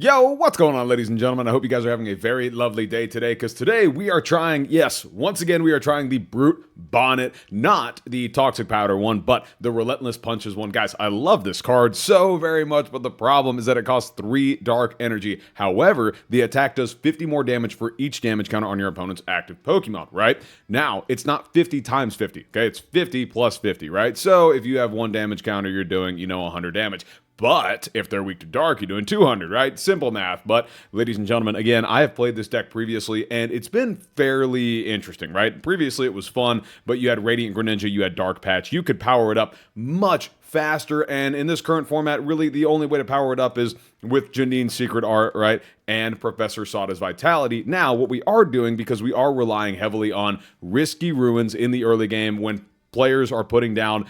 Yo, what's going on, ladies and gentlemen? I hope you guys are having a very lovely day today, because today we are trying, yes, once again, we are trying the Brute Bonnet, not the Toxic Powder one, but the Relentless Punches one. Guys, I love this card so very much, but the problem is that it costs 3 dark energy. However, the attack does 50 more damage for each damage counter on your opponent's active Pokemon, right? Now, it's not 50 times 50, okay? It's 50 plus 50, right? So if you have 1 damage counter, you're doing, 100 damage. But if they're weak to dark, you're doing 200, right? Simple math. But ladies and gentlemen, again, I have played this deck previously, and it's been fairly interesting, right? Previously, it was fun, but you had Radiant Greninja, you had Dark Patch. You could power it up much faster, and in this current format, really the only way to power it up is with Janine's Secret Art, right? And Professor Sada's Vitality. Now, what we are doing, because we are relying heavily on Risky Ruins in the early game when players are putting down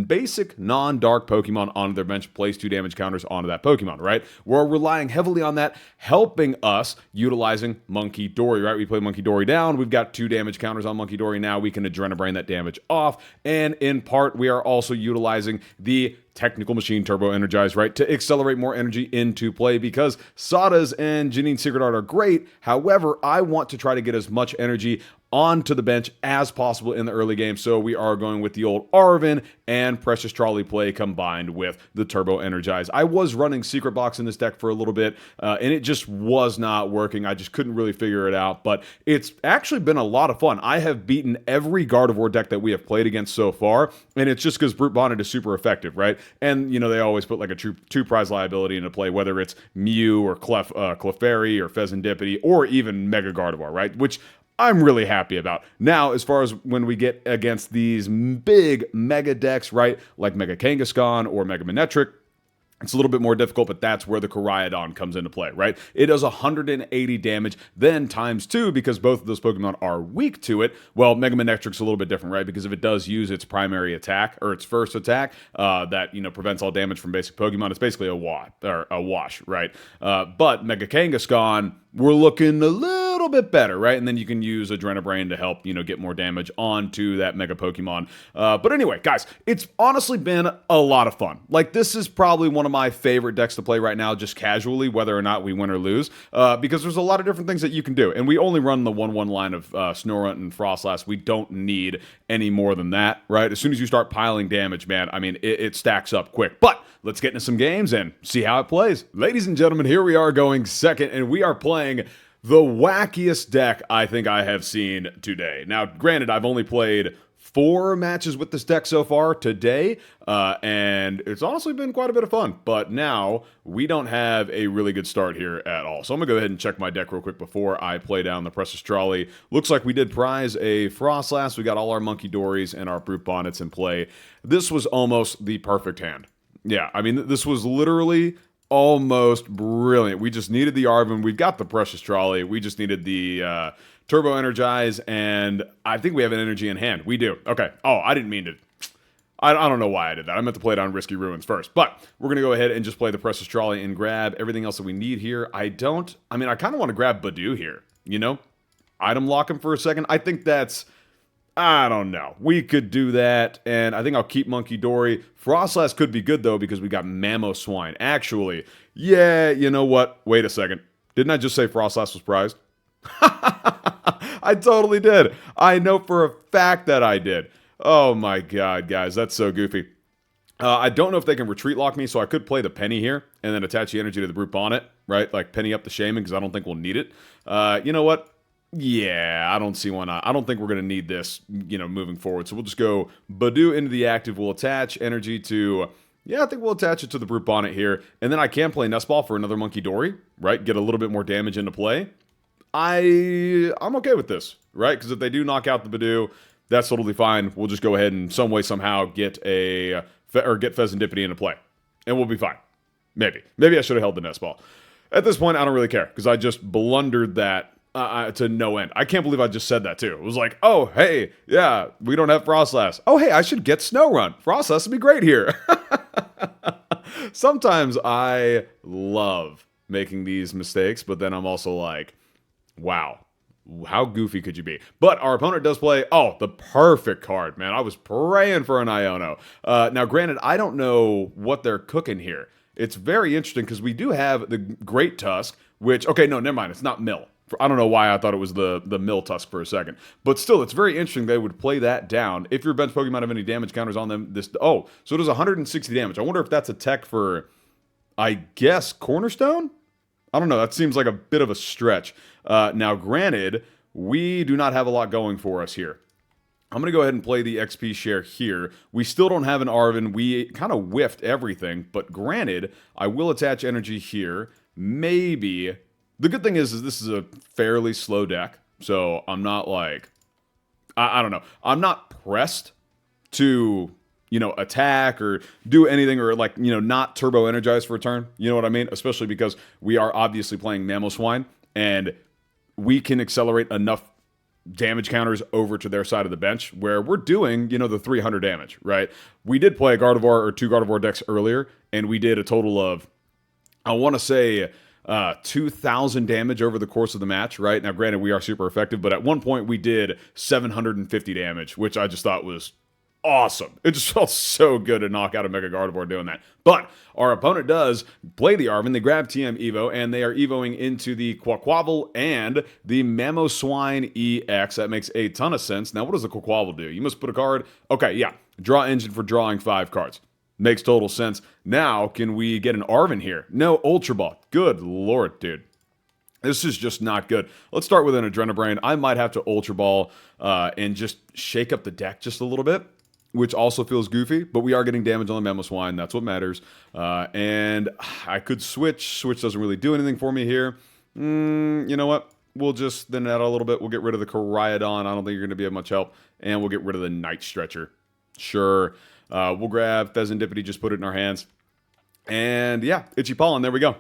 basic non-dark Pokemon onto their bench, place 2 damage counters onto that Pokemon, right? We're relying heavily on that, helping us utilizing Munkidori, right? We play Munkidori down, we've got 2 damage counters on Munkidori now, we can Adrenabrain that damage off, and in part, we are also utilizing the Technical Machine Turbo Energize, right, to accelerate more energy into play, because Sada's and Janine's Secret Art are great. However, I want to try to get as much energy onto the bench as possible in the early game, so we are going with the old Arven and Precious Trolley play combined with the Turbo Energize. I was running Secret Box in this deck for a little bit, and it just was not working. I just couldn't really figure it out, but it's actually been a lot of fun. I have beaten every Gardevoir deck that we have played against so far, and it's just because Brute Bonnet is super effective, right? And, they always put like a two prize liability into play, whether it's Mew or Clefairy or Fezandipiti or even Mega Gardevoir, right? Which I'm really happy about. Now, as far as when we get against these big mega decks, right, like Mega Kangaskhan or Mega Manectric, it's a little bit more difficult, but that's where the Koraidon comes into play, right? It does 180 damage, then times 2, because both of those Pokemon are weak to it. Well, Mega Manectric's a little bit different, right? Because if it does use its primary attack, or its first attack, that, prevents all damage from basic Pokemon, it's basically a wash, right? But Mega Kangaskhan, we're looking a little bit better, right? And then you can use Adrenabrain to help, get more damage onto that Mega Pokemon. But anyway, guys, it's honestly been a lot of fun. Like, this is probably one of my favorite decks to play right now, just casually, whether or not we win or lose, because there's a lot of different things that you can do. And we only run the 1/1 line of Snorunt and Froslass. We don't need any more than that, right? As soon as you start piling damage, man, I mean, it stacks up quick. But let's get into some games and see how it plays. Ladies and gentlemen, here we are going second, and we are playing the wackiest deck I think I have seen today. Now, granted, I've only played 4 matches with this deck so far today, and it's honestly been quite a bit of fun. But now, we don't have a really good start here at all. So I'm going to go ahead and check my deck real quick before I play down the Precious Trolley. Looks like we did prize a Froslass. We got all our Munkidoris and our Brute Bonnets in play. This was almost the perfect hand. Yeah, I mean, this was literally almost brilliant. We just needed the Arven. We've got the Precious Trolley. We just needed the Turbo Energize, and I think we have an energy in hand. We do. Okay. Oh, I didn't mean to. I don't know why I did that. I meant to play it on Risky Ruins first. But we're going to go ahead and just play the Precious Trolley and grab everything else that we need here. I kind of want to grab Budew here, Item lock him for a second. I think that's... I don't know. We could do that, and I think I'll keep Munkidori. Froslass could be good, though, because we got Mamoswine. Actually, yeah, you know what? Wait a second. Didn't I just say Froslass was prized? I totally did. I know for a fact that I did. Oh my god, guys. That's so goofy. I don't know if they can retreat lock me, so I could play the Penny here and then attach the energy to the Brute Bonnet, right? Like Penny up the Shaymin, because I don't think we'll need it. You know what? Yeah, I don't see why not. I don't think we're going to need this, moving forward. So we'll just go Budew into the active. We'll attach energy to... Yeah, I think we'll attach it to the Brute Bonnet here. And then I can play Nest Ball for another Munkidori, right? Get a little bit more damage into play. I'm okay with this, right? Because if they do knock out the Budew, that's totally fine. We'll just go ahead and some way, somehow get get Fezandipiti into play. And we'll be fine. Maybe. Maybe I should have held the Nest Ball. At this point, I don't really care, because I just blundered that to no end. I can't believe I just said that too. It was like, oh, hey, yeah, we don't have Froslass. Oh, hey, I should get Snorunt. Froslass would be great here. Sometimes I love making these mistakes, but then I'm also like, wow, how goofy could you be? But our opponent does play, oh, the perfect card, man. I was praying for an Iono. Now, granted, I don't know what they're cooking here. it's very interesting because we do have the Great Tusk, which, okay, no, never mind. It's not Mill. I don't know why I thought it was the Mill Tusk for a second. But still, it's very interesting they would play that down. If your bench Pokemon have any damage counters on them, oh, so it does 160 damage. I wonder if that's a tech for, I guess, Cornerstone? I don't know. That seems like a bit of a stretch. Now, granted, we do not have a lot going for us here. I'm going to go ahead and play the XP share here. We still don't have an Arven. We kind of whiffed everything. But granted, I will attach energy here. Maybe. The good thing is this is a fairly slow deck. So I'm not like, I don't know. I'm not pressed to, you know, attack or do anything or like, you know, not turbo energize for a turn. You know what I mean? Especially because we are obviously playing Mamoswine and we can accelerate enough damage counters over to their side of the bench where we're doing, you know, the 300 damage, right? We did play a Gardevoir or 2 Gardevoir decks earlier, and we did a total of, I want to say, 2,000 damage over the course of the match, right? Now, granted, we are super effective, but at one point we did 750 damage, which I just thought was awesome. It just felt so good to knock out a Mega Gardevoir doing that. But our opponent does play the Arven. They grab TM Evo, and they are Evoing into the Quaquaval and the Mamoswine EX. That makes a ton of sense. Now, what does the Quaquaval do? You must put a card. Okay, yeah. Draw engine for drawing 5 cards. Makes total sense. Now, can we get an Arven here? No, Ultra Ball. Good lord, dude. This is just not good. Let's start with an Adrenabrain. I might have to Ultra Ball and just shake up the deck just a little bit, which also feels goofy, but we are getting damage on the Mamoswine. That's what matters. And I could switch. Switch doesn't really do anything for me here. You know what? We'll just thin it out a little bit. We'll get rid of the Koraidon. I don't think you're going to be of much help. And we'll get rid of the Night Stretcher. Sure. We'll grab Fezandipiti, just put it in our hands. And yeah, Itchy Pollen. There we go.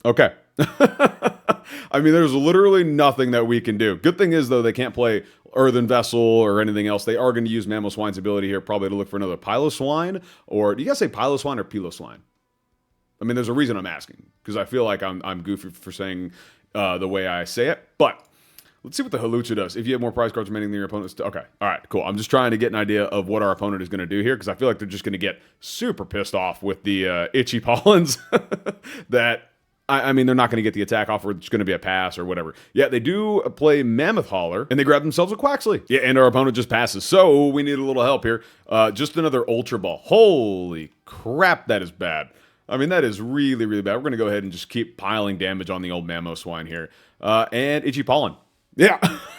Okay. I mean, there's literally nothing that we can do. Good thing is, though, they can't play Earthen Vessel or anything else. They are going to use Mamoswine's ability here probably to look for another Piloswine. Or do you guys say Piloswine or Piloswine? I mean, there's a reason I'm asking. Because I feel like I'm goofy for saying the way I say it. But let's see what the Hawlucha does. If you have more prize cards remaining than your opponent's... Okay. All right. Cool. I'm just trying to get an idea of what our opponent is going to do here. Because I feel like they're just going to get super pissed off with the Itchy Pollens that... I mean, they're not going to get the attack off, or it's going to be a pass or whatever. Yeah, they do play Mammoth Hauler, and they grab themselves a Quaxley. Yeah, and our opponent just passes. So we need a little help here. Just another Ultra Ball. Holy crap, that is bad. I mean, that is really, really bad. We're going to go ahead and just keep piling damage on the old Mamoswine here. And Itchy Pollen. Yeah,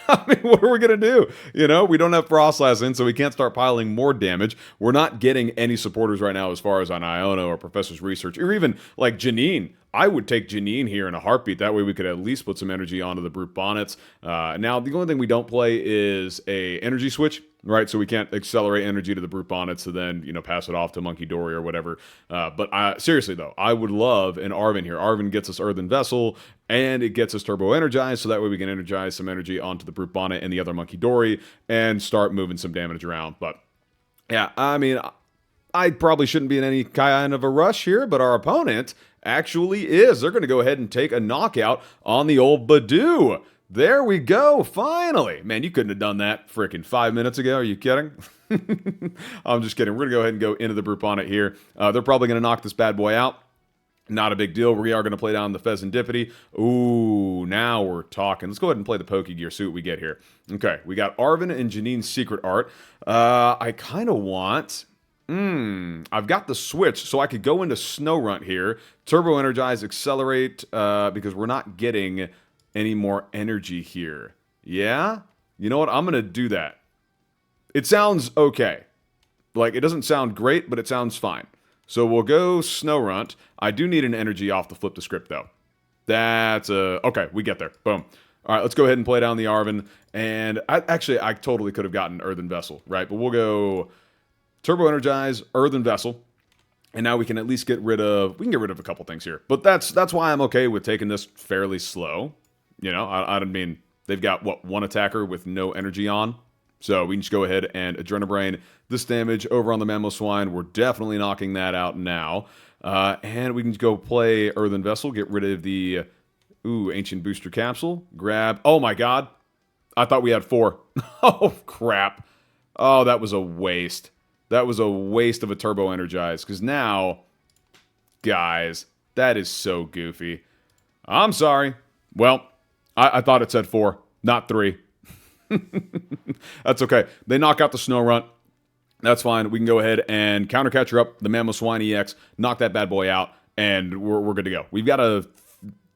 I mean, what are we going to do? You know, we don't have Froslass in, so we can't start piling more damage. We're not getting any supporters right now as far as on Iono or Professor's Research, or even like Janine. I would take Janine here in a heartbeat. That way we could at least put some energy onto the Brute Bonnets. Now, the only thing we don't play is a energy switch, right? So we can't accelerate energy to the Brute Bonnets to then, you know, pass it off to Munkidori or whatever. But seriously, though, I would love an Arven here. Arven gets us Earthen Vessel, and it gets us Turbo Energized, so that way we can energize some energy onto the Brute Bonnet and the other Munkidori and start moving some damage around. But, yeah, I mean, I probably shouldn't be in any kind of a rush here, but our opponent actually is. They're going to go ahead and take a knockout on the old Budew. There we go, finally. Man, you couldn't have done that freaking 5 minutes ago. Are you kidding? I'm just kidding. We're going to go ahead and go into the Brute Bonnet here. They're probably going to knock this bad boy out. Not a big deal. We are going to play down the Fezandipiti. Ooh, now we're talking. Let's go ahead and play the Pokégear, see what we get here. Okay, we got Arven and Janine's Secret Art. I kind of want... I've got the switch, so I could go into Snorunt here, Turbo Energize, Accelerate, because we're not getting any more energy here. Yeah? You know what? I'm going to do that. It sounds okay. Like, it doesn't sound great, but it sounds fine. So we'll go Snorunt. I do need an energy off the flip the script, though. That's okay, we get there. Boom. All right, let's go ahead and play down the Arven. And I totally could have gotten Earthen Vessel, right? But we'll go Turbo Energize, Earthen Vessel, and now we can at least get rid of... We can get rid of a couple things here. But that's why I'm okay with taking this fairly slow. You know, I mean, they've got, what, one attacker with no energy on? So we can just go ahead and Adrenabrain this damage over on the Mamoswine. We're definitely knocking that out now. And we can go play Earthen Vessel, get rid of the... Ancient Booster Capsule. Grab... Oh, my God. I thought we had 4. Oh, crap. Oh, that was a waste. That was a waste of a Turbo Energize, because now, guys, That is so goofy. I'm sorry. Well, I thought it said 4, not 3. That's okay. They knock out the Snorunt. That's fine. We can go ahead and countercatcher up the Mamoswine EX, knock that bad boy out, and we're good to go. We've got a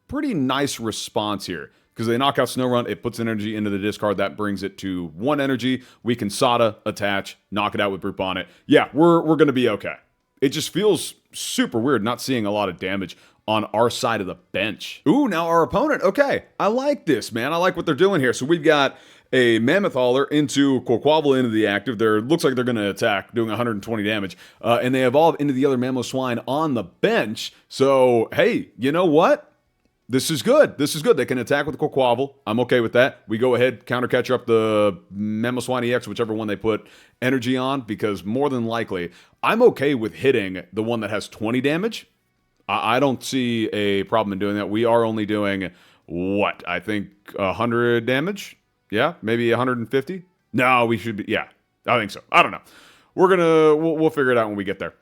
pretty nice response here. Because they knock out Snorunt, it puts energy into the discard. That brings it to 1 energy. We can Sada, attach, knock it out with Brute Bonnet. Yeah, we're going to be okay. It just feels super weird not seeing a lot of damage on our side of the bench. Ooh, now our opponent. Okay, I like this, man. I like what they're doing here. So we've got a Mammoth Hauler into Quaquaval into the active. Looks like they're going to attack, doing 120 damage. And they evolve into the other Mamoswine on the bench. So, hey, you know what? This is good. This is good. They can attack with Quaquaval. I'm okay with that. We go ahead, countercatcher up the Mamoswine EX, whichever one they put energy on, because more than likely, I'm okay with hitting the one that has 20 damage. I don't see a problem in doing that. We are only doing, what? I think 100 damage? Yeah, maybe 150? No, we should be, yeah, I think so. I don't know. We'll figure it out when we get there.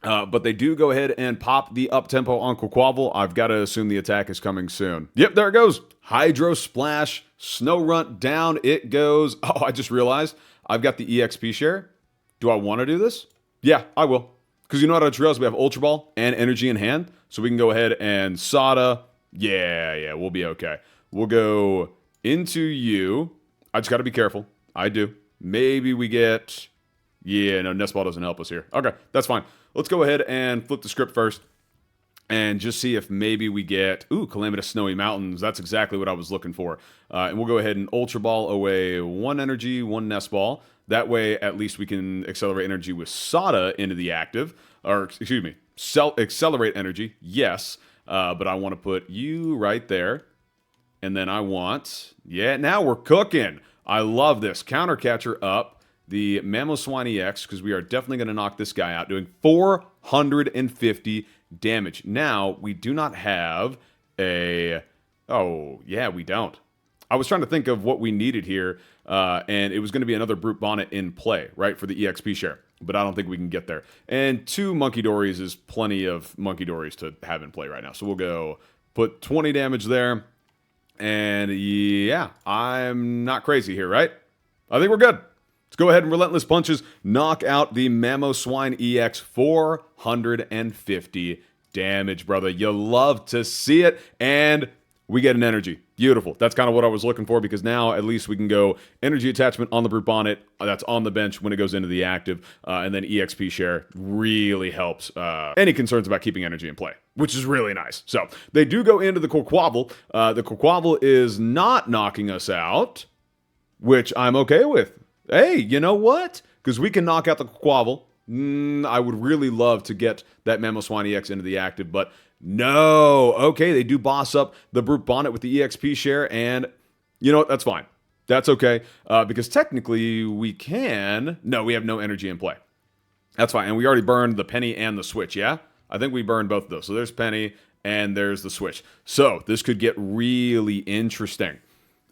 But they do go ahead and pop the up-tempo on Quaquaval. I've got to assume the attack is coming soon. Yep, there it goes. Hydro Splash, Snorunt down it goes. Oh, I just realized I've got the EXP share. Do I want to do this? Yeah, I will. Because you know what I just realized? We have Ultra Ball and Energy in hand. So we can go ahead and Sada. Yeah, we'll be okay. We'll go into you. I just got to be careful. I do. Maybe we get... Yeah, no, Nest Ball doesn't help us here. Okay, that's fine. Let's go ahead and flip the script first and just see if maybe we get, ooh, Calamitous Snowy Mountains. That's exactly what I was looking for. And we'll go ahead and Ultra Ball away 1 energy, 1 Nest Ball. That way, at least we can accelerate energy with Sada into the active. Or, excuse me, accelerate energy, yes. But I want to put you right there. And then I want, yeah, now we're cooking. I love this. Countercatcher up the Mamoswine EX, because we are definitely going to knock this guy out, doing 450 damage. Now, we do not have a... Oh, yeah, we don't. I was trying to think of what we needed here, and it was going to be another Brute Bonnet in play, right, for the EXP share. But I don't think we can get there. And 2 Munkidoris is plenty of Munkidoris to have in play right now. So we'll go put 20 damage there. And yeah, I'm not crazy here, right? I think we're good. Let's go ahead and Relentless Punches, knock out the Mamoswine EX, 450 damage, brother. You love to see it, and we get an energy. Beautiful. That's kind of what I was looking for, because now at least we can go energy attachment on the Brute Bonnet. That's on the bench when it goes into the active, and then EXP share really helps any concerns about keeping energy in play, which is really nice. So they do go into the Quaquaval. The Quaquaval is not knocking us out, which I'm okay with. Hey, you know what? Because we can knock out the Quaquaval. I would really love to get that Mamoswine EX into the active, but no. Okay, they do boss up the Brute Bonnet with the EXP share, and you know what? That's fine. That's okay, because technically we can... No, we have no energy in play. That's fine, and we already burned the Penny and the Switch, yeah? I think we burned both of those. So there's Penny, and there's the Switch. So this could get really interesting.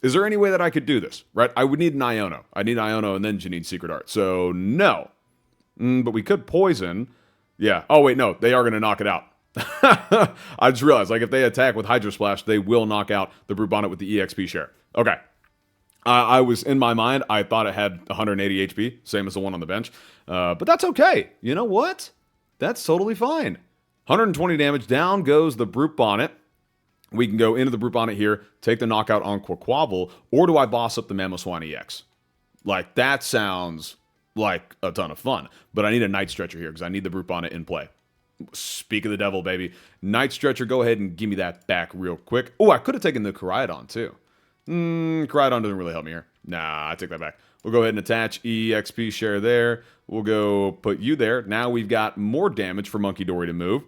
Is there any way that I could do this, right? I would need an Iono. I need Iono and then Janine's Secret Art. So, no. But we could poison. Yeah. Oh, wait, no. They are going to knock it out. I just realized, like, if they attack with Hydro Splash, they will knock out the Brute Bonnet with the EXP share. Okay. I was, in my mind, I thought it had 180 HP, same as the one on the bench. But that's okay. You know what? That's totally fine. 120 damage. Down goes the Brute Bonnet. We can go into the Brute Bonnet here, take the knockout on Quaquaval, or do I boss up the Mamoswine EX? Like, that sounds like a ton of fun. But I need a Night Stretcher here, because I need the Brute Bonnet in play. Speak of the devil, baby. Night Stretcher, go ahead and give me that back real quick. Oh, I could have taken the Koraidon, too. Koraidon doesn't really help me here. Nah, I take that back. We'll go ahead and attach EXP share there. We'll go put you there. Now we've got more damage for Munkidori to move.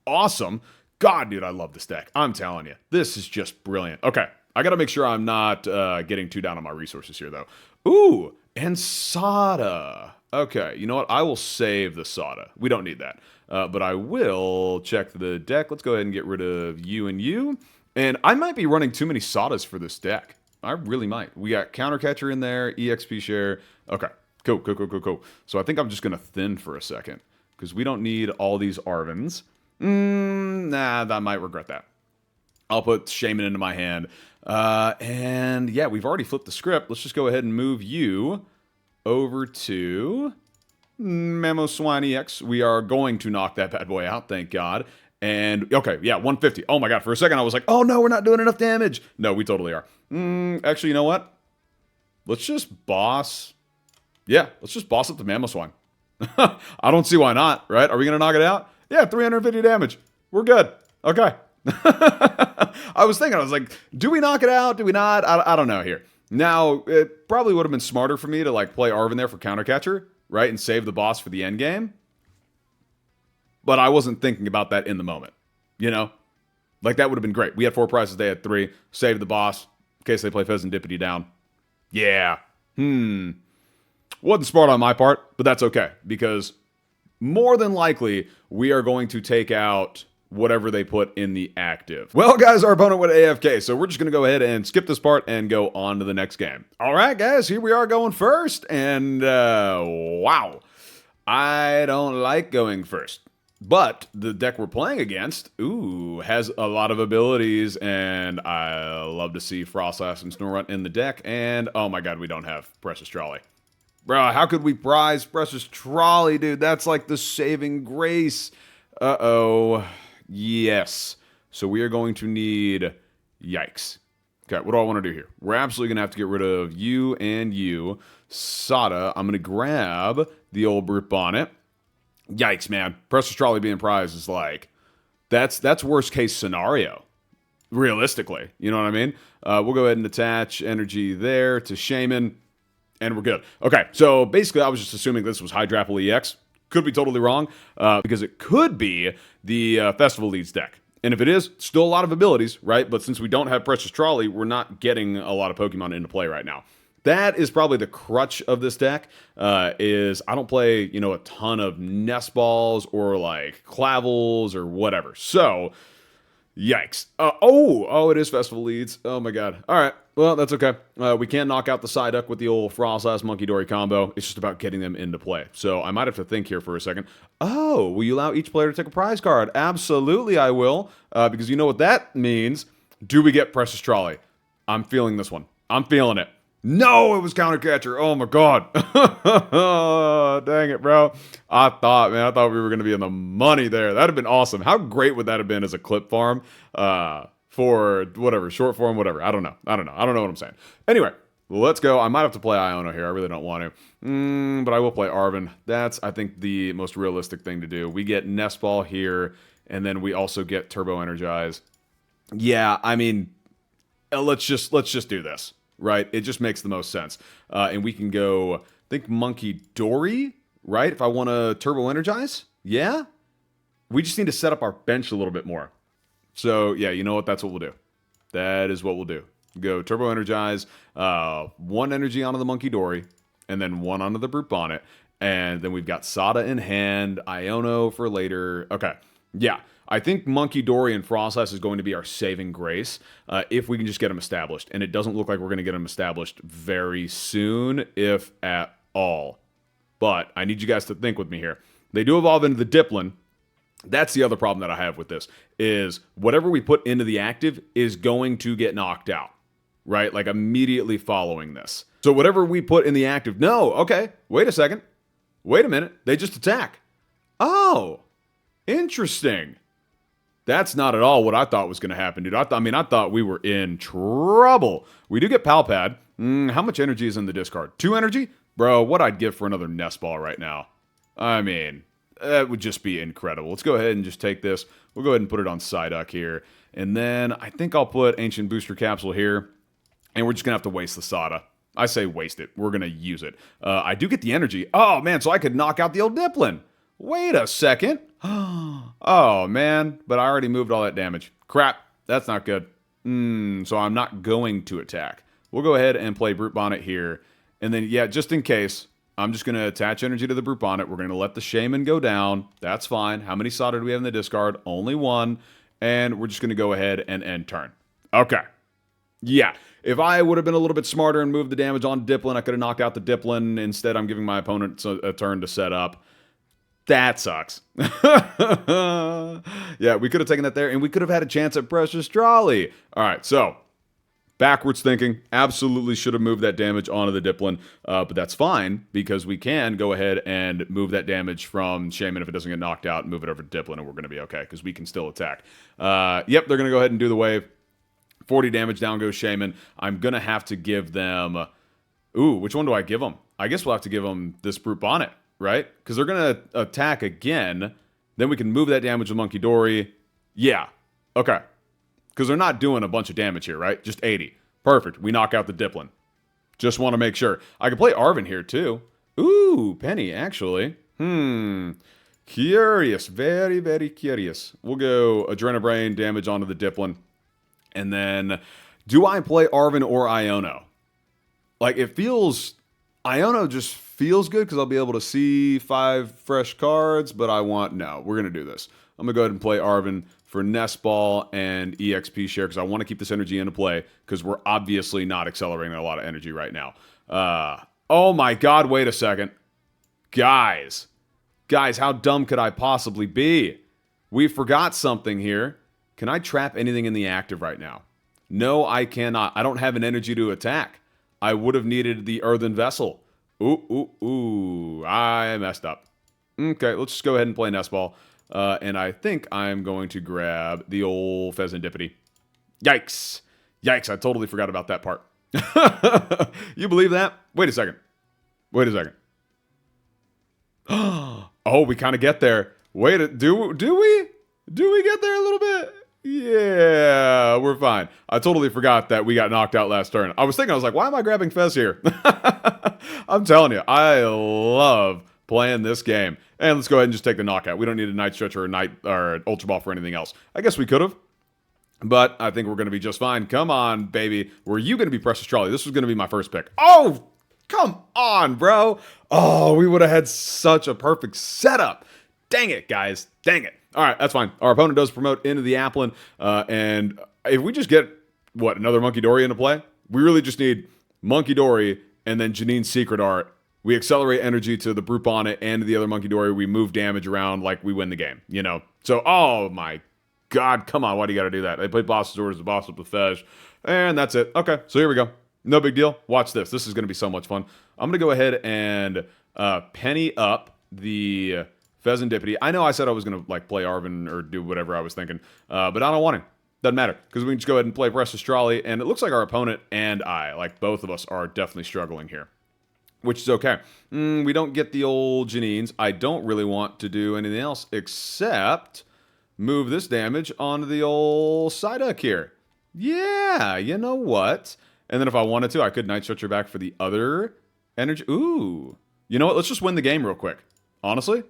Awesome. God, dude, I love this deck. I'm telling you. This is just brilliant. Okay, I got to make sure I'm not getting too down on my resources here, though. Ooh, and Sada. Okay, you know what? I will save the Sada. We don't need that. But I will check the deck. Let's go ahead and get rid of you and you. And I might be running too many Sadas for this deck. I really might. We got Countercatcher in there, EXP share. Okay, cool. So I think I'm just going to thin for a second, because we don't need all these Arvens. Nah, I might regret that. I'll put Shaymin into my hand. And yeah, we've already flipped the script. Let's just go ahead and move you over to Mamoswine EX. We are going to knock that bad boy out, thank God. And, okay, yeah, 150. Oh my God, for a second I was like, oh no, we're not doing enough damage. No, we totally are. Actually, you know what? Let's just boss. Yeah, let's just boss up the Mamoswine. I don't see why not, right? Are we going to knock it out? Yeah, 350 damage. We're good. Okay. I was thinking, I was like, do we knock it out? Do we not? I don't know here. Now, it probably would have been smarter for me to like play Arven there for counter catcher, right? And save the boss for the end game. But I wasn't thinking about that in the moment, you know? Like, that would have been great. We had 4 prizes, they had 3. Save the boss in case they play Fezandipiti down. Yeah. Wasn't smart on my part, but that's okay. Because more than likely, we are going to take out whatever they put in the active. Well, guys, our opponent went AFK, so we're just going to go ahead and skip this part and go on to the next game. All right, guys, here we are going first, and wow. I don't like going first. But the deck we're playing against, has a lot of abilities, and I love to see Froslass and Snorunt in the deck, and oh my God, we don't have Precious Trolley. Bro, how could we prize Precious Trolley, dude? That's like the saving grace. Uh-oh. Yes. So we are going to need... Yikes. Okay, what do I want to do here? We're absolutely going to have to get rid of you and you. Sada, I'm going to grab the old Brute Bonnet. Yikes, man. Precious Trolley being prized is like... That's worst case scenario. Realistically. You know what I mean? We'll go ahead and attach energy there to Shaymin. And we're good. Okay, so basically I was just assuming this was Hydrapple EX. Could be totally wrong, because it could be the Festival Leads deck. And if it is, still a lot of abilities, right? But since we don't have Precious Trolley, we're not getting a lot of Pokemon into play right now. That is probably the crutch of this deck, is I don't play, you know, a ton of Nest Balls or like Clavels or whatever. So, yikes. It is Festival Leads. Oh my God. All right. Well, that's okay. We can knock out the Psyduck with the old Froslass Munkidori combo. It's just about getting them into play. So I might have to think here for a second. Oh, will you allow each player to take a prize card? Absolutely, I will. Because you know what that means. Do we get Precious Trolley? I'm feeling this one. I'm feeling it. No, it was counter catcher. Oh my God. Dang it, bro. I thought we were going to be in the money there. That'd have been awesome. How great would that have been as a clip farm? For whatever, short form, whatever. I don't know what I'm saying. Anyway, let's go. I might have to play Iono here. I really don't want to. But I will play Arven. That's, I think, the most realistic thing to do. We get Nest Ball here, and then we also get Turbo Energize. Yeah, I mean, let's just do this, right? It just makes the most sense. And we can go, I think, Munkidori, right? If I want to Turbo Energize. Yeah? We just need to set up our bench a little bit more. So, yeah, you know what? That's what we'll do. That is what we'll do. Go Turbo Energize, 1 energy onto the Munkidori, and then 1 onto the Brute Bonnet. And then we've got Sada in hand, Iono for later. Okay, yeah. I think Munkidori and Froslass is going to be our saving grace if we can just get them established. And it doesn't look like we're going to get them established very soon, if at all. But I need you guys to think with me here. They do evolve into the Diplin. That's the other problem that I have with this, is whatever we put into the active is going to get knocked out, right? Like immediately following this. So whatever we put in the active, no, okay, wait a second. Wait a minute, they just attack. Oh, interesting. That's not at all what I thought was going to happen, dude. I thought we were in trouble. We do get Pal Pad. How much energy is in the discard? 2 energy? Bro, what I'd give for another Nest Ball right now. I mean... that would just be incredible. Let's go ahead and just take this. We'll go ahead and put it on Psyduck here. And then I think I'll put Ancient Booster Capsule here. And we're just going to have to waste the Sada. I say waste it. We're going to use it. I do get the energy. Oh, man, so I could knock out the old Diplin. Wait a second. Oh, man. But I already moved all that damage. Crap. That's not good. So I'm not going to attack. We'll go ahead and play Brute Bonnet here. And then, yeah, just in case... I'm just going to attach energy to the Brute Bonnet. We're going to let the Shaymin go down. That's fine. How many Sada do we have in the discard? Only 1. And we're just going to go ahead and end turn. Okay. Yeah. If I would have been a little bit smarter and moved the damage on Diplin, I could have knocked out the Diplin. Instead, I'm giving my opponent a turn to set up. That sucks. Yeah, we could have taken that there, and we could have had a chance at Precious Trolley. All right, so backwards thinking, absolutely should have moved that damage onto the Dipplin, but that's fine because we can go ahead and move that damage from Shaymin if it doesn't get knocked out, move it over to Dipplin, and we're going to be okay because we can still attack. Yep, they're going to go ahead and do the wave. 40 damage, down goes Shaymin. I'm going to have to give them... Ooh, which one do I give them? I guess we'll have to give them this Brute Bonnet, right? Because they're going to attack again. Then we can move that damage with Munkidori. Yeah, okay. Because they're not doing a bunch of damage here, right? Just 80. Perfect. We knock out the Dipplin. Just want to make sure. I can play Arven here, too. Ooh, Penny, actually. Curious. Very, very curious. We'll go Adrenabrain, damage onto the Dipplin. And then, do I play Arven or Iono? Like, it feels... Iono just feels good because I'll be able to see 5 fresh cards, but I want... No, we're going to do this. I'm going to go ahead and play Arven for Nest Ball and EXP share because I want to keep this energy into play because we're obviously not accelerating a lot of energy right now. Oh my god, wait a second. Guys, how dumb could I possibly be? We forgot something here. Can I trap anything in the active right now? No, I cannot. I don't have an energy to attack. I would have needed the Earthen Vessel. Ooh, I messed up. Okay, let's just go ahead and play Nest Ball. And I think I'm going to grab the old Fezandipiti. Yikes. Yikes, I totally forgot about that part. You believe that? Wait a second. Oh, we kind of get there. Wait, do we? Do we get there a little bit? Yeah, we're fine. I totally forgot that we got knocked out last turn. I was like, why am I grabbing Fez here? I'm telling you, I love playing this game. And let's go ahead and just take the knockout. We don't need a Night Stretcher or Ultra Ball for anything else. I guess we could have, but I think we're going to be just fine. Come on, baby. Were you going to be Precious Trolley? This was going to be my first pick. Oh, come on, bro. Oh, we would have had such a perfect setup. Dang it, guys. Dang it. All right, that's fine. Our opponent does promote into the Applin, and if we just get, another Munkidori into play? We really just need Munkidori and then Janine's Secret Art. We accelerate energy to the Brute Bonnet and the other Munkidori. We move damage around like we win the game, you know? So, oh my god, come on, why do you got to do that? They play Boss's Orders, the Boss with the Fez, and that's it. Okay, so here we go. No big deal. Watch this. This is going to be so much fun. I'm going to go ahead and penny up the... Fezandipiti. I know I said I was going to play Arven or do whatever I was thinking, but I don't want to. Doesn't matter because we can just go ahead and play Precious Trolley, and it looks like our opponent and both of us are definitely struggling here, which is okay. We don't get the old Janines. I don't really want to do anything else except move this damage onto the old Sada here. Yeah, you know what? And then if I wanted to, I could Night Stretcher back for the other energy. Ooh. You know what? Let's just win the game real quick. Honestly.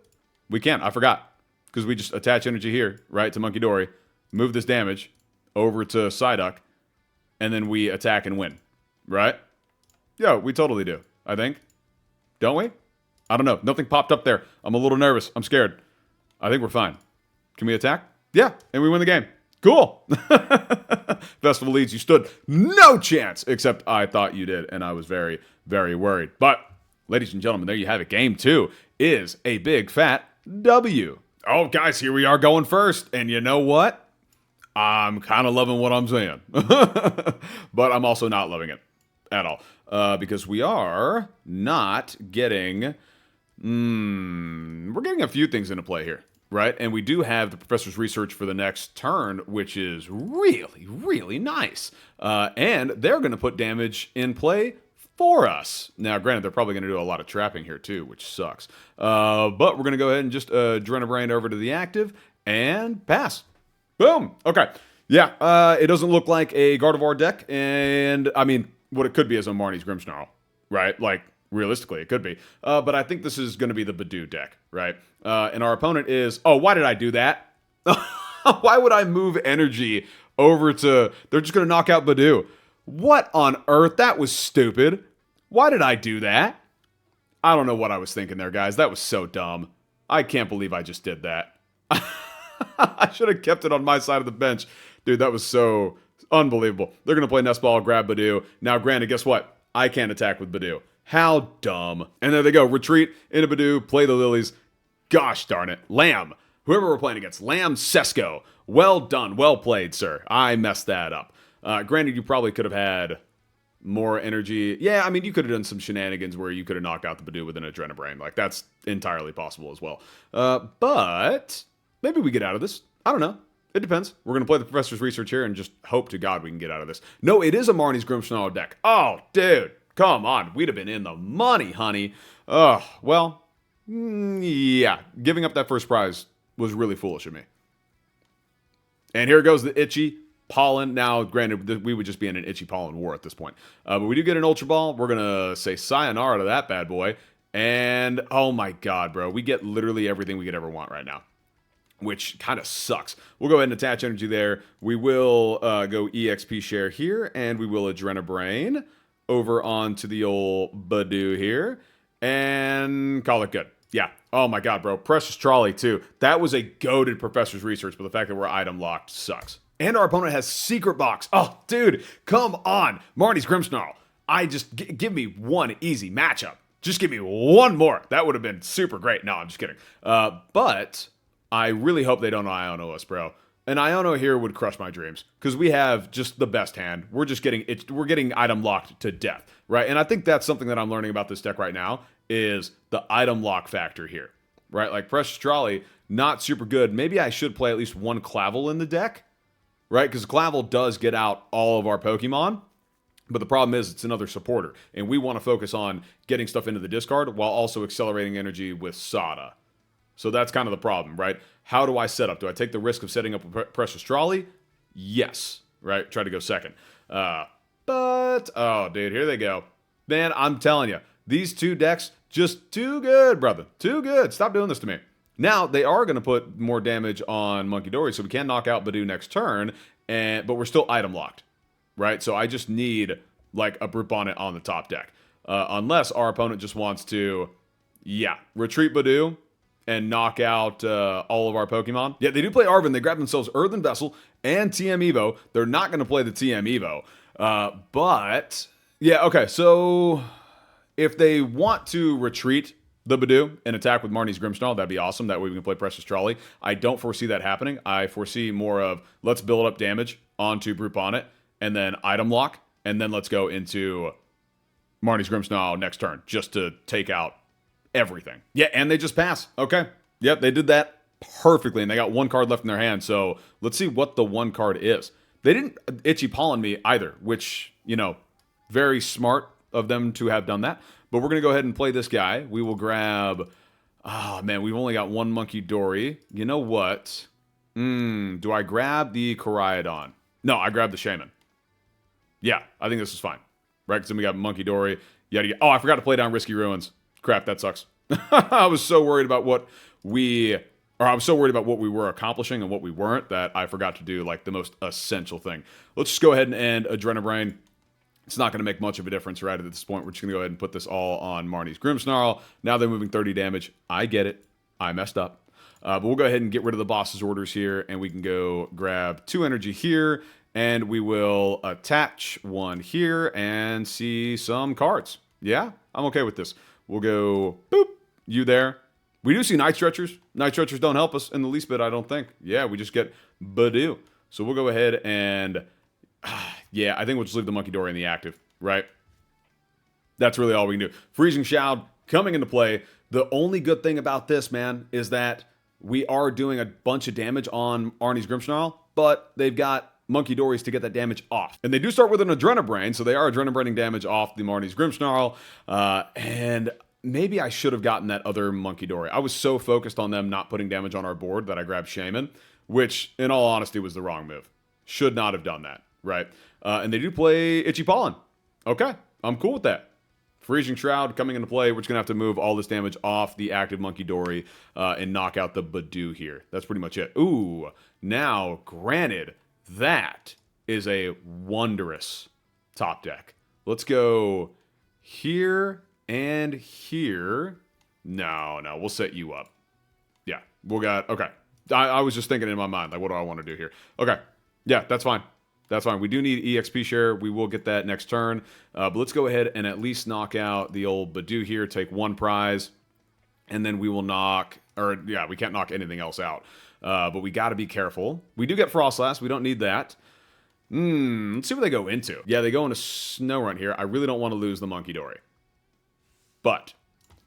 We can't. I forgot. Because we just attach energy here, right, to Munkidori, move this damage over to Psyduck, and then we attack and win. Right? Yeah, we totally do. I think. Don't we? I don't know. Nothing popped up there. I'm a little nervous. I'm scared. I think we're fine. Can we attack? Yeah, and we win the game. Cool. Festival leads. You stood no chance, except I thought you did, and I was very, very worried. But, ladies and gentlemen, there you have it. Game 2 is a big, fat W. Oh, guys, here we are going first. And you know what? I'm kind of loving what I'm saying. But I'm also not loving it at all. Because we are not getting... we're getting a few things into play here, right? And we do have the Professor's Research for the next turn, which is really, really nice. And they're going to put damage in play for us. Now, granted, they're probably going to do a lot of trapping here too, which sucks. But we're going to go ahead and just Adrenabrain over to the active and pass. Boom. Okay. Yeah, it doesn't look like a Gardevoir deck, and I mean, what it could be is a Marnie's Grimmsnarl, right? Like, realistically, it could be. But I think this is going to be the Budew deck, right? And our opponent is... Oh, why did I do that? Why would I move energy over to... They're just going to knock out Budew. What on earth? That was stupid. Why did I do that? I don't know what I was thinking there, guys. That was so dumb. I can't believe I just did that. I should have kept it on my side of the bench. Dude, that was so unbelievable. They're going to play Nest Ball, grab Budew. Now, granted, guess what? I can't attack with Budew. How dumb. And there they go. Retreat into Budew, play the Lilies. gosh darn it. Lamb. Whoever we're playing against. Lamb Sesko. Well done. Well played, sir. I messed that up. Granted, you probably could have had more energy. Yeah, I mean, you could have done some shenanigans where you could have knocked out the Budew with an Adrenabrain. Like, that's entirely possible as well. But maybe we get out of this. I don't know. It depends. We're going to play the Professor's Research here and just hope to God we can get out of this. No, it is a Marnie's Grimmsnarl deck. Oh, dude. Come on. We'd have been in the money, honey. Well, yeah. Giving up that first prize was really foolish of me. And here goes the Itchy Pollen. Now, granted, we would just be in an Itchy Pollen war at this point. But we do get an Ultra Ball. We're going to say sayonara to that bad boy. And, oh my god, bro. We get literally everything we could ever want right now, which kind of sucks. We'll go ahead and attach energy there. We will go EXP share here, and we will Adrenabrain over onto the old Budew here, and call it good. Yeah. Oh my god, bro. Precious Trolley, too. That was a goated Professor's Research, but the fact that we're item locked sucks. And our opponent has Secret Box. Oh, dude, come on. Marnie's Grimmsnarl. Give me one easy matchup. Just give me one more. That would have been super great. No, I'm just kidding. But I really hope they don't Iono us, bro. An Iono here would crush my dreams because we have just the best hand. We're getting item locked to death, right? And I think that's something that I'm learning about this deck right now is the item lock factor here, right? Like Precious Trolley, not super good. Maybe I should play at least one Clavel in the deck, right? Because Clavel does get out all of our Pokemon, but the problem is it's another supporter, and we want to focus on getting stuff into the discard while also accelerating energy with Sada. So that's kind of the problem, right? How do I set up? Do I take the risk of setting up a Precious Trolley? Yes, right? Try to go second. But, oh, dude, here they go. Man, I'm telling you, these two decks, just too good, brother. Too good. Stop doing this to me. Now, they are going to put more damage on Munkidori, so we can knock out Budew next turn, but we're still item locked, right? So I just need, like, a Brute Bonnet on the top deck. Unless our opponent just wants to, yeah, retreat Budew and knock out all of our Pokemon. Yeah, they do play Arven. They grab themselves Earthen Vessel and TM Evo. They're not going to play the TM Evo. But, yeah, okay, so if they want to retreat the Budew and attack with Marnie's Grimmsnarl, that'd be awesome. That way we can play Precious Trolley. I don't foresee that happening. I foresee more of let's build up damage onto Brute Bonnet and then item lock, and then let's go into Marnie's Grimmsnarl next turn just to take out everything. Yeah, and they just pass. Okay. Yep, they did that perfectly, and they got one card left in their hand, so let's see what the one card is. They didn't Itchy Pollen me either, which, you know, very smart of them to have done that. But we're going to go ahead and play this guy. We will grab... Oh, man, we've only got one Munkidori. You know what? Do I grab the Koraidon? No, I grab the Shaymin. Yeah, I think this is fine. Right? Because then we got Munkidori. Oh, I forgot to play down Risky Ruins. Crap, that sucks. I was so worried about what we were accomplishing and what we weren't that I forgot to do, like, the most essential thing. Let's just go ahead and end Adrenabrain. It's not going to make much of a difference right at this point. We're just going to go ahead and put this all on Marnie's Grimmsnarl. Now they're moving 30 damage. I get it. I messed up. But we'll go ahead and get rid of the boss's orders here, and we can go grab 2 energy here, and we will attach 1 here and see some cards. Yeah, I'm okay with this. We'll go, boop, you there. We do see Night Stretchers. Night Stretchers don't help us in the least bit, I don't think. Yeah, we just get Budew. So we'll go ahead and... yeah, I think we'll just leave the Munkidori in the active, right? That's really all we can do. Freezing Shroud coming into play. The only good thing about this, man, is that we are doing a bunch of damage on Arnie's Grimmsnarl, but they've got Munkidoris to get that damage off. And they do start with an Adrenabrain, so they are Adrenabraining damage off the Marnie's Grimmsnarl. And maybe I should have gotten that other Munkidori. I was so focused on them not putting damage on our board that I grabbed Shaymin, which, in all honesty, was the wrong move. Should not have done that. Right. And they do play Itchy Pollen. Okay. I'm cool with that. Freezing Shroud coming into play. We're just going to have to move all this damage off the active Munkidori and knock out the Budew here. That's pretty much it. Ooh. Now, granted, that is a wondrous top deck. Let's go here and here. No, we'll set you up. Yeah. Okay. I was just thinking in my mind, like, what do I want to do here? Okay. Yeah, that's fine. That's fine. We do need EXP share. We will get that next turn. But let's go ahead and at least knock out the old Budew here. Take 1 prize. And then we will knock Or, yeah, we can't knock anything else out. But we got to be careful. We do get Froslass. We don't need that. Let's see what they go into. Yeah, they go into Snorunt here. I really don't want to lose the Munkidori. But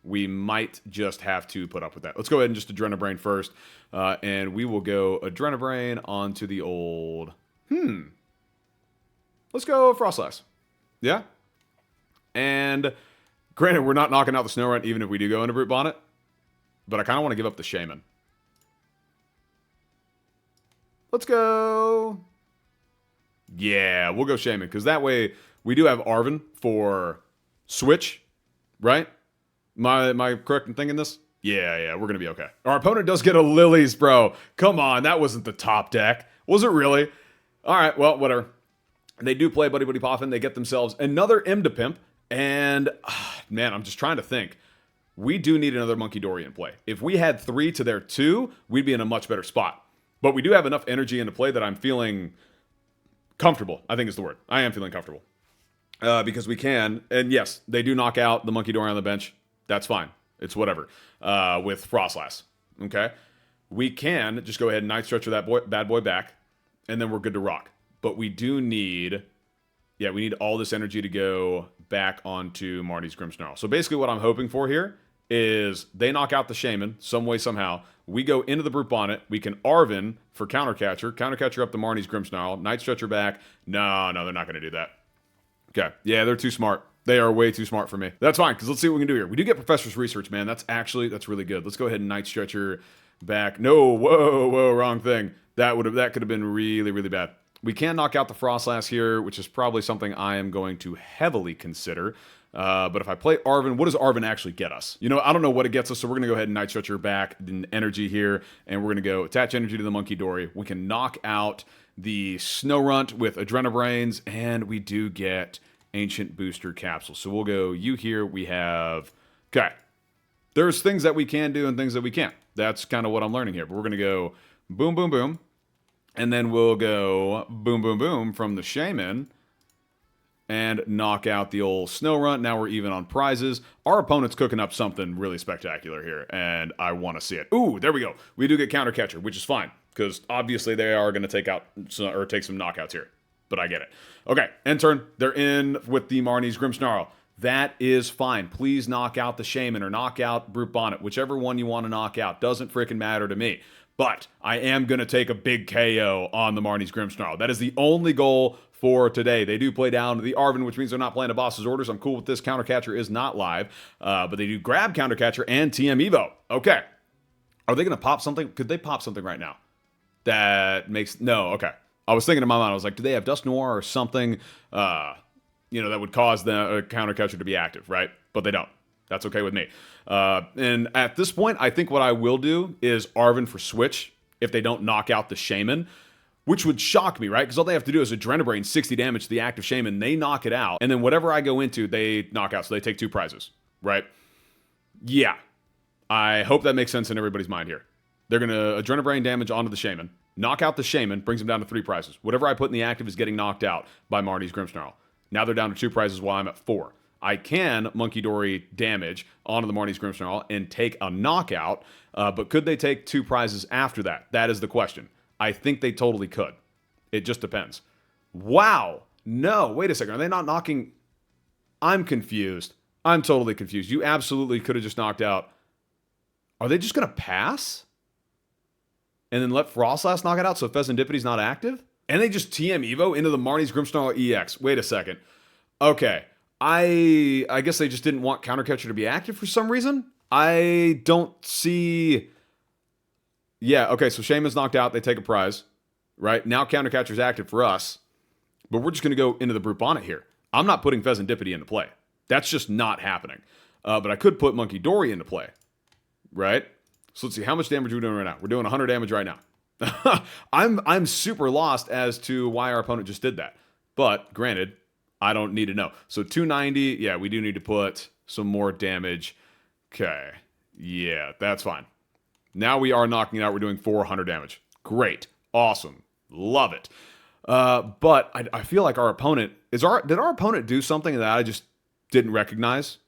we might just have to put up with that. Let's go ahead and just Adrenabrain first. And we will go Adrenabrain onto the old... Let's go Froslass. Yeah? And granted, we're not knocking out the Snorunt even if we do go into Brute Bonnet. But I kind of want to give up the Shaymin. Let's go... Yeah, we'll go Shaymin, because that way we do have Arven for Switch, right? Am I correct in thinking this? Yeah, we're going to be okay. Our opponent does get a Lilies, bro. Come on, that wasn't the top deck. Was it really? All right, well, whatever. They do play Budew PRE, and they get themselves another Pimp, and man, I'm just trying to think. We do need another Munkidori in play. If we had 3 to their 2, we'd be in a much better spot. But we do have enough energy into play that I'm feeling comfortable, I think is the word. I am feeling comfortable. Because we can, and yes, they do knock out the Munkidori on the bench. That's fine. It's whatever. With Froslass. Okay? We can just go ahead and Night Stretcher that bad boy back, and then we're good to rock. But we do need... Yeah, we need all this energy to go back onto Marnie's Grimmsnarl. So basically what I'm hoping for here is they knock out the Shaymin some way, somehow. We go into the Brute Bonnet. We can Arven for Countercatcher. Countercatcher up to Marnie's Grimmsnarl. Night Stretcher back. No, they're not going to do that. Okay. Yeah, they're too smart. They are way too smart for me. That's fine, because let's see what we can do here. We do get Professor's Research, man. That's really good. Let's go ahead and Night Stretcher back. No, whoa, wrong thing. That could have been really, really bad. We can knock out the Froslass here, which is probably something I am going to heavily consider. But if I play Arven, what does Arven actually get us? You know, I don't know what it gets us, so we're going to go ahead and Night Stretcher back in energy here, and we're going to go attach energy to the Munkidori. We can knock out the Snorunt with Adrenabrains, and we do get Ancient Booster Capsule. So we'll go you here. We have... Okay. There's things that we can do and things that we can't. That's kind of what I'm learning here. But we're going to go boom, boom, boom. And then we'll go boom, boom, boom from the Shaymin and knock out the old Snorunt. Now we're even on prizes. Our opponent's cooking up something really spectacular here, and I want to see it. Ooh, there we go. We do get Countercatcher, which is fine, because obviously they are going to take some knockouts here. But I get it. Okay, end turn. They're in with the Marnie's Grimmsnarl. That is fine. Please knock out the Shaymin or knock out Brute Bonnet. Whichever one you want to knock out. Doesn't freaking matter to me. But I am going to take a big KO on the Marnie's Grimmsnarl. That is the only goal for today. They do play down to the Arven, which means they're not playing a boss's orders. I'm cool with this. Countercatcher is not live. But they do grab Countercatcher and TM Evo. Okay. Are they going to pop something? Could they pop something right now? That makes... No, okay. I was thinking in my mind, I was like, do they have Dust Noir or something, that would cause the Countercatcher to be active, right? But they don't. That's okay with me. And at this point, I think what I will do is Arven for Switch if they don't knock out the Shaymin, which would shock me, right? Because all they have to do is Adrenabrain 60 damage to the active Shaymin. They knock it out. And then whatever I go into, they knock out. So they take 2 prizes, right? Yeah. I hope that makes sense in everybody's mind here. They're going to Adrenabrain damage onto the Shaymin. Knock out the Shaymin, brings them down to 3 prizes. Whatever I put in the active is getting knocked out by Marnie's Grimmsnarl. Now they're down to 2 prizes while I'm at 4. I can Munkidori damage onto the Marnie's Grimmsnarl and take a knockout, but could they take 2 prizes after that? That is the question. I think they totally could. It just depends. Wow. No, wait a second. Are they not knocking? I'm confused. I'm totally confused. You absolutely could have just knocked out. Are they just going to pass? And then let Froslass knock it out so Fezandipiti's not active? And they just TM Evo into the Marnie's Grimmsnarl EX. Wait a second. Okay. I guess they just didn't want Countercatcher to be active for some reason. I don't see... Yeah, okay, so Shaymin's knocked out. They take a prize, right? Now Countercatcher's active for us. But we're just going to go into the Brute Bonnet here. I'm not putting Fezandipiti into play. That's just not happening. But I could put Munkidori into play, right? So let's see, how much damage are we doing right now? We're doing 100 damage right now. I'm super lost as to why our opponent just did that. But, granted... I don't need to know. So 290, yeah, we do need to put some more damage. Okay, yeah, that's fine. Now we are knocking it out. We're doing 400 damage. Great, awesome, love it. But I feel like our opponent, did our opponent do something that I just didn't recognize?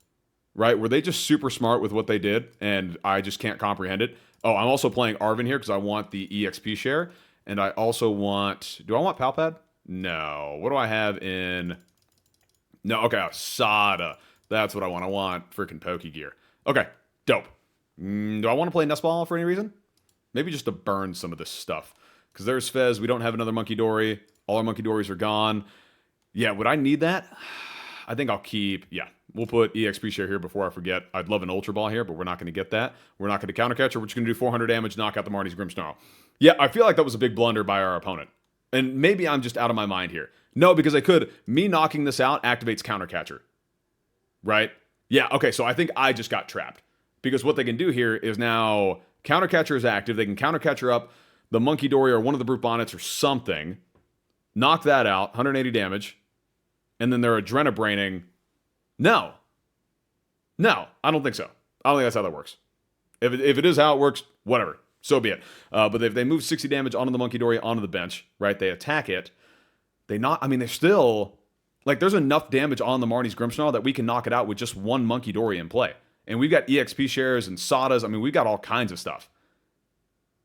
Right? Were they just super smart with what they did and I just can't comprehend it? Oh, I'm also playing Arven here because I want the EXP share. And I also want... Do I want Pal Pad? No. What do I have in... No, okay, Sada. That's what I want. I want freaking Pokégear. Okay, dope. Do I want to play Nest Ball for any reason? Maybe just to burn some of this stuff. Because there's Fez. We don't have another Munkidori. All our Munkidoris are gone. Yeah, would I need that? I think I'll keep... Yeah, we'll put EXP share here before I forget. I'd love an Ultra Ball here, but we're not going to get that. We're not going to counter catch, or we're just going to do 400 damage, knock out the Marnie's Grim Snarl. Yeah, I feel like that was a big blunder by our opponent. And maybe I'm just out of my mind here. No, because I could. Me knocking this out activates counter catcher. Right? Yeah, okay, so I think I just got trapped. Because what they can do here is now counter catcher is active. They can counter catcher up the Munkidori or one of the Brute Bonnets or something. Knock that out, 180 damage. And then they're Adrenabraining. No. No, I don't think so. I don't think that's how that works. If it is how it works, whatever. So be it. But if they move 60 damage onto the Munkidori, onto the bench, right, they attack it. They're still... Like, there's enough damage on the Marnie's Grimmsnarl that we can knock it out with just one Munkidori in play. And we've got EXP shares and Sadas. I mean, we've got all kinds of stuff.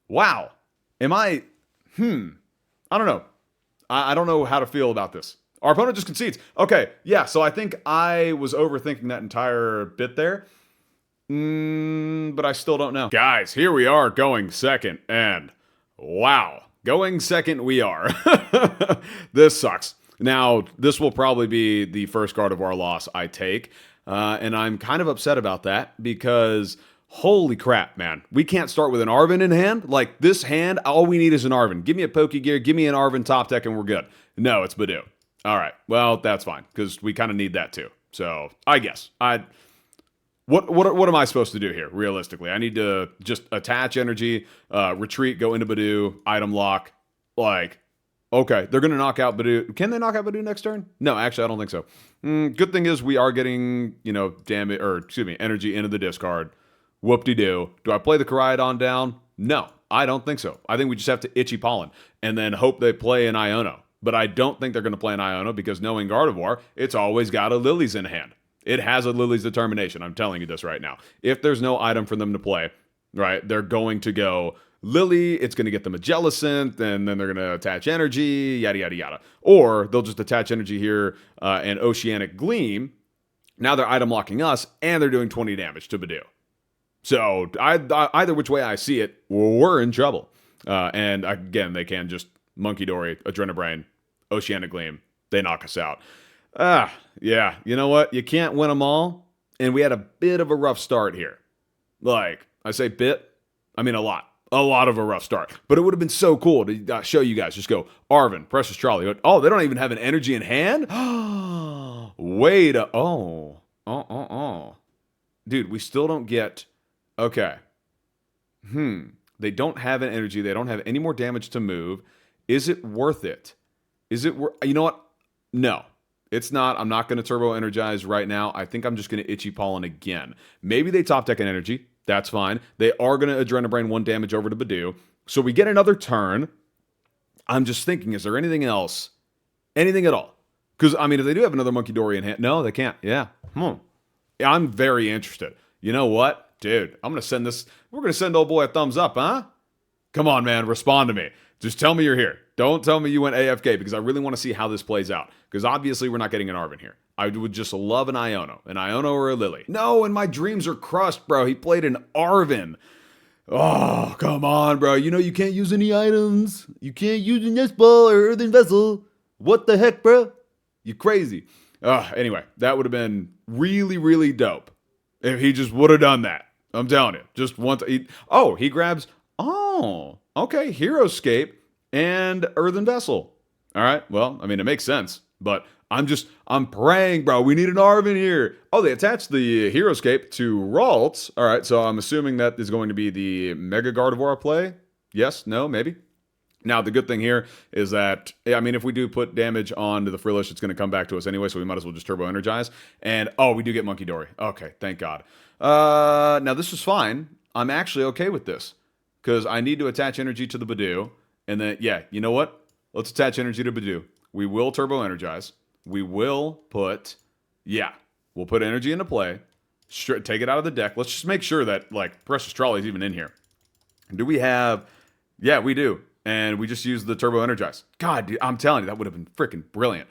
Wow. I don't know. I don't know how to feel about this. Our opponent just concedes. Okay, yeah, so I think I was overthinking that entire bit there. But I still don't know. Guys, here we are going second, and wow. Going second we are. This sucks. Now, this will probably be the first Gardevoir loss I take, and I'm kind of upset about that because... Holy crap, man. We can't start with an Arven in hand. Like, this hand, all we need is an Arven. Give me a Pokégear, give me an Arven top deck, and we're good. No, it's Budew. All right, well, that's fine, because we kind of need that too. So, I guess. What am I supposed to do here, realistically? I need to just attach energy, retreat, go into Budew, item lock. Like, okay, they're going to knock out Budew. Can they knock out Budew next turn? No, actually, I don't think so. Good thing is we are getting, energy into the discard. Whoop-de-doo. Do I play the Koraidon down? No, I don't think so. I think we just have to Itchy Pollen and then hope they play an Iono. But I don't think they're going to play an Iono because knowing Gardevoir, it's always got a Lily's in hand. It has a Lily's Determination. I'm telling you this right now. If there's no item for them to play, right, they're going to go Lily, it's going to get them a Jellicent, and then they're going to attach energy, yada, yada, yada. Or they'll just attach energy here and Oceanic Gleam. Now they're item locking us, and they're doing 20 damage to Budew. So either which way I see it, we're in trouble. And again, they can just Munkidori, Adrenabrain, Oceanic Gleam. They knock us out. Yeah. You know what? You can't win them all. And we had a bit of a rough start here. Like, I say bit, I mean a lot. A lot of a rough start. But it would have been so cool to show you guys. Just go, Arven, Precious Trolley. Oh, they don't even have an energy in hand? Wait. Dude, we still don't get... Okay. They don't have an energy. They don't have any more damage to move. Is it worth it? You know what? No, it's not. I'm not going to turbo energize right now. I think I'm just going to Itchy Pollen again. Maybe they top deck an energy. That's fine. They are going to Adrenabrain 1 damage over to Budew. So we get another turn. I'm just thinking, is there anything else? Anything at all? Because, I mean, if they do have another Munkidori in hand. No, they can't. Yeah. I'm very interested. You know what? Dude, I'm going to send this. We're going to send old boy a thumbs up, huh? Come on, man. Respond to me. Just tell me you're here. Don't tell me you went AFK because I really want to see how this plays out. Because obviously we're not getting an Arven here. I would just love an Iono or a Lily. No, and my dreams are crushed, bro. He played an Arven. Oh, come on, bro. You know you can't use any items. You can't use a Nest Ball or Earthen Vessel. What the heck, bro? You crazy. Anyway, that would have been really, really dope if he just would have done that. I'm telling you. Just once. He grabs... Oh, okay. Heroescape and Earthen Vessel. All right. Well, I mean, it makes sense. But I'm praying, bro. We need an Arven here. Oh, they attached the Heroescape to Ralts. All right. So I'm assuming that is going to be the Mega Gardevoir play. Yes? No? Maybe? Now, the good thing here is that, I mean, if we do put damage onto the Frillish, it's going to come back to us anyway, so we might as well just Turbo Energize. And, we do get Munkidori. Okay, thank God. Now, this is fine. I'm actually okay with this, because I need to attach energy to the Budew, and then, yeah, you know what? Let's attach energy to Budew. We will Turbo Energize. We will put, we'll put energy into play, take it out of the deck. Let's just make sure that, like, Precious Trolley is even in here. Do we have... Yeah, we do. And we just used the Turbo Energize. God, dude, I'm telling you, that would have been freaking brilliant.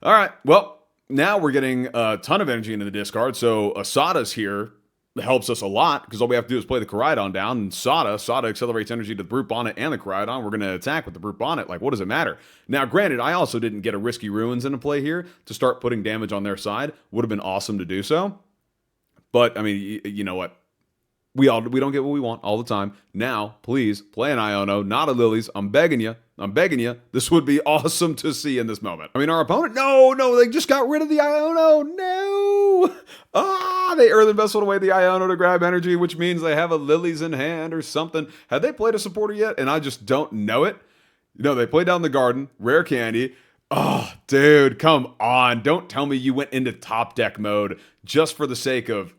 All right, well, now we're getting a ton of energy into the discard. So Sada's here helps us a lot because all we have to do is play the Koraidon down. And Sada accelerates energy to the Brute Bonnet and the Koraidon. We're going to attack with the Brute Bonnet. Like, what does it matter? Now, granted, I also didn't get a Risky Ruins into play here to start putting damage on their side. Would have been awesome to do so. But, I mean, you know what? We don't get what we want all the time. Now, please, play an Iono, not a Lilies. I'm begging you. This would be awesome to see in this moment. I mean, our opponent, no, they just got rid of the Iono. No. They Earthen Vesseled away the Iono to grab energy, which means they have a Lilies in hand or something. Have they played a supporter yet? And I just don't know it. You know, they played down the Garden, Rare Candy. Oh, dude, come on. Don't tell me you went into top deck mode just for the sake of...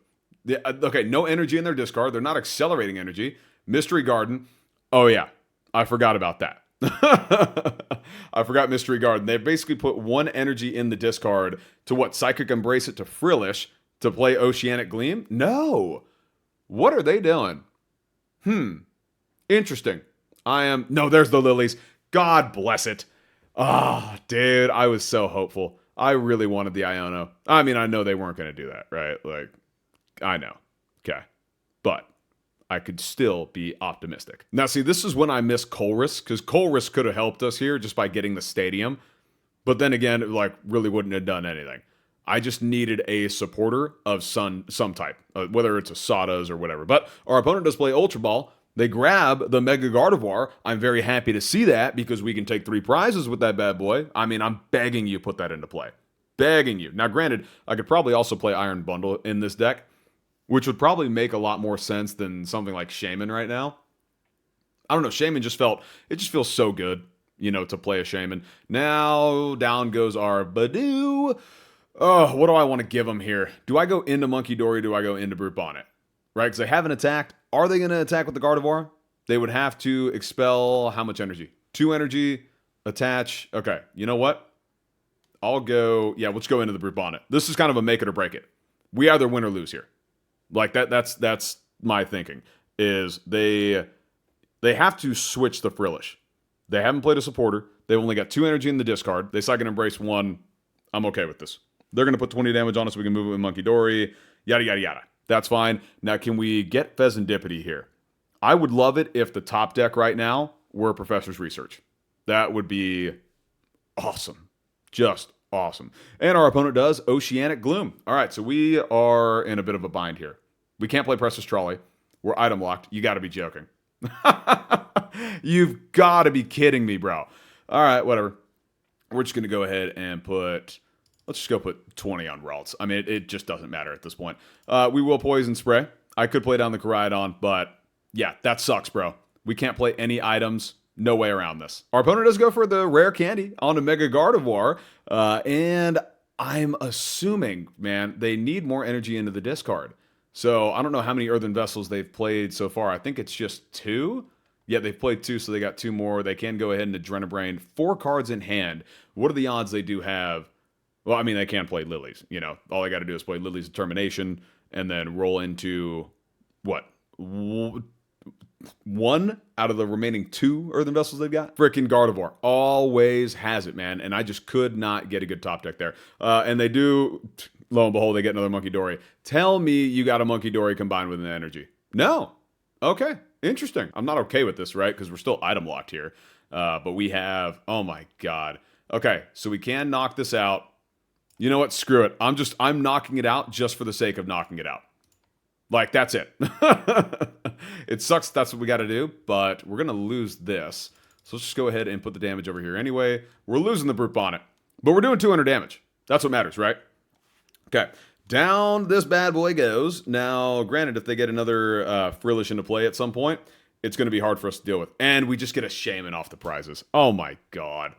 Okay, no energy in their discard. They're not accelerating energy. Mystery Garden. Oh, yeah. I forgot about that. I forgot Mystery Garden. They basically put one energy in the discard to what? Psychic Embrace it to Frillish to play Oceanic Gleam? No. What are they doing? Interesting. No, there's the Lilies. God bless it. Dude, I was so hopeful. I really wanted the Iono. I mean, I know they weren't going to do that, right? Like, I know. Okay. But I could still be optimistic. Now, see, this is when I miss Colress, because Colress could have helped us here just by getting the stadium. But then again, it, like, really wouldn't have done anything. I just needed a supporter of some type, whether it's a Sada's or whatever. But our opponent does play Ultra Ball. They grab the Mega Gardevoir. I'm very happy to see that because we can take 3 prizes with that bad boy. I mean, I'm begging you put that into play. Begging you. Now, granted, I could probably also play Iron Bundle in this deck, which would probably make a lot more sense than something like Shaymin right now. I don't know. Shaymin just feels so good, you know, to play a Shaymin. Now, down goes our Budew. Oh, what do I want to give him here? Do I go into Munkidori? Do I go into Brute Bonnet? Right? Because they haven't attacked. Are they going to attack with the Gardevoir? They would have to expel how much energy? 2 energy, attach. Okay, you know what? I'll go, let's go into the Brute Bonnet. This is kind of a make it or break it. We either win or lose here. Like, that's my thinking, is they have to switch the Frillish. They haven't played a supporter. They've only got 2 energy in the discard. They Psychic Embrace 1. I'm okay with this. They're going to put 20 damage on us. We can move it with Munkidori. Yada, yada, yada. That's fine. Now, can we get Fezandipiti here? I would love it if the top deck right now were Professor's Research. That would be awesome. Just awesome. And our opponent does Oceanic Gloom. All right, so we are in a bit of a bind here. We can't play Precious Trolley. We're item locked. You got to be joking. You've got to be kidding me, bro. All right, whatever. We're just going to go ahead and put... Let's just go put 20 on Ralts. I mean, it just doesn't matter at this point. We will Poison Spray. I could play down the Koraidon, but yeah, that sucks, bro. We can't play any items. No way around this. Our opponent does go for the Rare Candy on a Mega Gardevoir, and I'm assuming, man, they need more energy into the discard. So I don't know how many Earthen Vessels they've played so far. I think it's just 2. Yeah, they've played 2, so they got 2 more. They can go ahead and Adrenabrain. 4 cards in hand. What are the odds they do have? Well, I mean, they can play Lilies. You know, all they got to do is play Lilies Determination and then roll into, what? 1 out of the remaining 2 Earthen Vessels they've got? Freaking Gardevoir always has it, man. And I just could not get a good top deck there. And they do, lo and behold, they get another Munkidori. Tell me you got a Munkidori combined with an energy. No. Okay. Interesting. I'm not okay with this, right? Because we're still item locked here. But we have, oh my God. Okay. So we can knock this out. You know what? Screw it. I'm knocking it out just for the sake of knocking it out. Like, that's it. It sucks that's what we got to do, but we're going to lose this. So let's just go ahead and put the damage over here anyway. We're losing the Brute Bonnet, but we're doing 200 damage. That's what matters, right? Okay. Down this bad boy goes. Now, granted, if they get another Frillish into play at some point, it's going to be hard for us to deal with. And we just get a Shaymin off the prizes. Oh my God.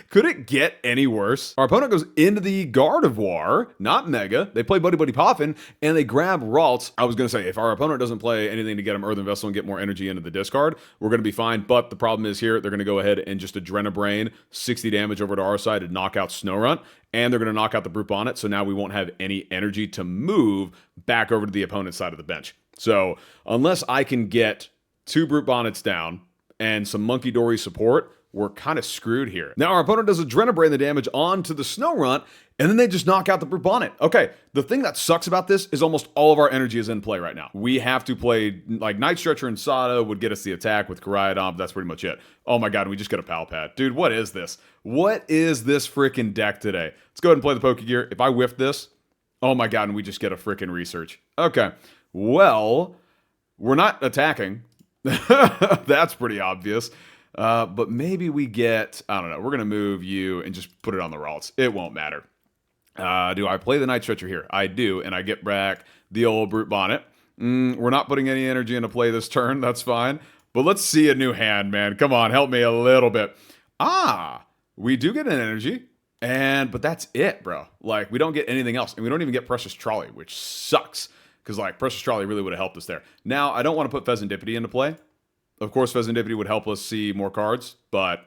Could it get any worse? Our opponent goes into the Gardevoir, not Mega. They play Budew PRE, and they grab Ralts. I was going to say, if our opponent doesn't play anything to get him Earthen Vessel and get more energy into the discard, we're going to be fine. But the problem is here, they're going to go ahead and just Adrenabrain 60 damage over to our side to knock out Snorunt, and they're going to knock out the Brute Bonnet, so now we won't have any energy to move back over to the opponent's side of the bench. So unless I can get 2 Brute Bonnets down, and some Munkidori support, we're kind of screwed here. Now our opponent does Adrenabrain the damage onto the Snorunt, and then they just knock out the Brute Bonnet. Okay, the thing that sucks about this is almost all of our energy is in play right now. We have to play, like Night Stretcher and Sada would get us the attack with Koraidon, but that's pretty much it. Oh my god, we just got a Pal Pad. Dude, what is this? What is this freaking deck today? Let's go ahead and play the Pokégear. If I whiff this, oh my god, and we just get a freaking research. Okay, well, we're not attacking. That's pretty obvious. But maybe we get, I don't know, we're going to move you and just put it on the Ralts. It won't matter. Do I play the Night Stretcher here? I do, and I get back the old Brute Bonnet. We're not putting any energy into play this turn. That's fine. But let's see a new hand, man. Come on, help me a little bit. We do get an energy, but that's it, bro. Like, we don't get anything else, and we don't even get Precious Trolley, which sucks, because, like, Precious Trolley really would have helped us there. Now, I don't want to put Fezandipiti into play. Of course, Fezandipiti would help us see more cards, but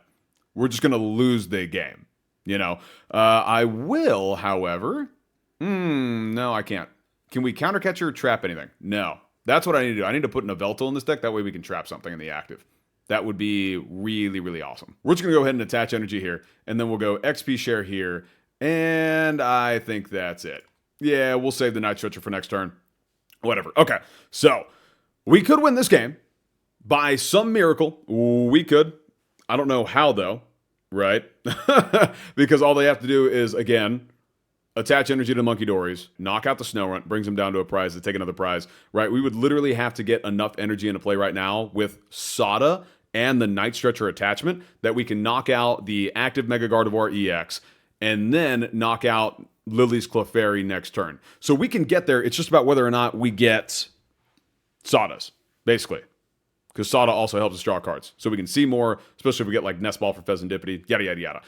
we're just going to lose the game, you know? I will, however... no, I can't. Can we counter catch or trap anything? No. That's what I need to do. I need to put an Yveltal in this deck. That way we can trap something in the active. That would be really, really awesome. We're just going to go ahead and attach energy here, and then we'll go XP share here, and I think that's it. Yeah, we'll save the Night Stretcher for next turn. Whatever. Okay, so we could win this game. By some miracle, we could. I don't know how, though, right? Because all they have to do is, again, attach energy to Munkidoris, knock out the Snorunt, brings them down to a prize to take another prize, right? We would literally have to get enough energy into play right now with Sada and the Night Stretcher attachment that we can knock out the active Mega Gardevoir EX and then knock out Lily's Clefairy next turn. So we can get there. It's just about whether or not we get Sadas, basically. Because Sada also helps us draw cards. So we can see more, especially if we get like Nest Ball for Fezandipiti, yada, yada, yada.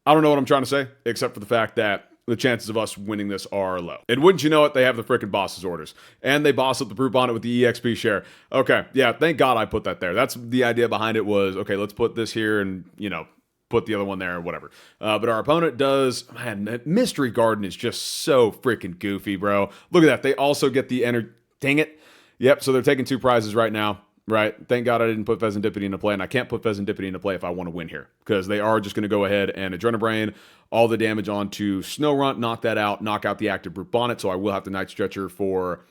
I don't know what I'm trying to say, except for the fact that the chances of us winning this are low. And wouldn't you know it, they have the freaking boss's orders. And they boss up the Brute Bonnet with the EXP share. Okay, yeah, thank God I put that there. That's the idea behind it was, okay, let's put this here and, you know, put the other one there or whatever. But our opponent does, man, Mystery Garden is just so freaking goofy, bro. Look at that. They also get the energy. Dang it. Yep, so they're taking 2 prizes right now. Right? Thank God I didn't put Fezandipiti into play, and I can't put Fezandipiti into play if I want to win here, because they are just going to go ahead and Adrenabrain all the damage onto Snorunt, knock that out, knock out the active Brute Bonnet, so I will have to Night Stretcher for...